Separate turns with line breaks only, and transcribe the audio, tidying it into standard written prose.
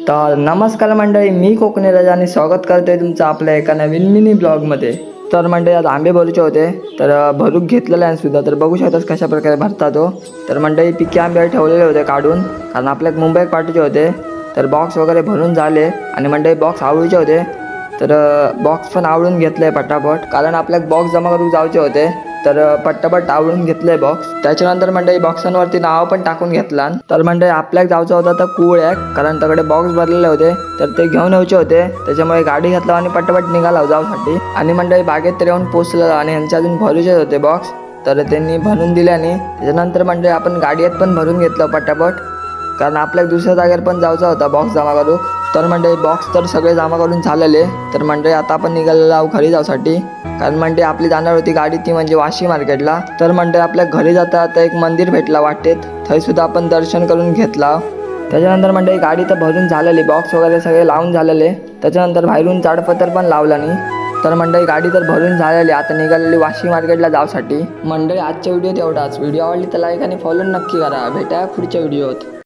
तर नमस्कार मंडळी, मी कोकणी राजा आणि स्वागत करतोय तुमचं आपल्या एका नवीन मिनी ब्लॉगमध्ये. तर मंडळी आज आंबे भरूचे होते, तर भरूक घेतलेले आहे सुद्धा. तर बघू शकतात कशा प्रकारे भरतात तो. तर मंडळी पिके आंबे ठेवलेले होते काढून, कारण आपल्याला मुंबईत पाठवायचे होते. तर बॉक्स वगैरे भरून झाले आणि मंडळी बॉक्स आवडीचे होते. तर बॉक्स पण आवडून घेतले पटापट, कारण आपल्याला बॉक्स जमा करून जायचे होते. तर पटापट आवडून घेतले बॉक्स. त्याच्यानंतर मंडळी बॉक्सांवरती नाव पण टाकून घेतला. तर मंडळी आपल्याला जायचं होतं तर कुवळ्याक, कारण त्याकडे बॉक्स भरलेले होते, तर ते घेऊन यायचे होते. त्याच्यामुळे गाडी घेतला आणि पटापट निघाला जाऊसाठी. आणि मंडळी बागेत तर येऊन पोचलं आणि यांच्या अजून भरूचे होते बॉक्स, तर त्यांनी भरून दिल्याने त्याच्यानंतर मंडळी आपण गाडीत पण भरून घेतलं पटापट, कारण आपल्याला दुसऱ्या जागेवर पण जायचा होता बॉक्स जमा करू. तर मंडळी बॉक्स तर सगळे जमा करून झालेले. तर मंडळी आता आपण निघालेलो आहोत घरी जाऊसाठी, कारण मंडळी आपली जाणार होती गाडी ती म्हणजे वाशी मार्केटला. तर मंडळी आपल्या घरी जाता आता एक मंदिर भेटला वाटेत, थंय सुद्धा आपण दर्शन करून घेतला. त्याच्यानंतर मंडळी गाडी तर भरून झालेली, बॉक्स वगैरे सगळे लावून झालेले. त्याच्यानंतर बाहेरून चाडपत्र पण लावला नाही. तर मंडळी गाडी तर भरून झालेली, आता निघालेली वाशी मार्केटला जाऊसाठी. मंडळी आजच्या व्हिडिओत एवढाच. व्हिडिओ आवडली तर लाईक आणि फॉलो नक्की करा. भेटा पुढच्या व्हिडिओत.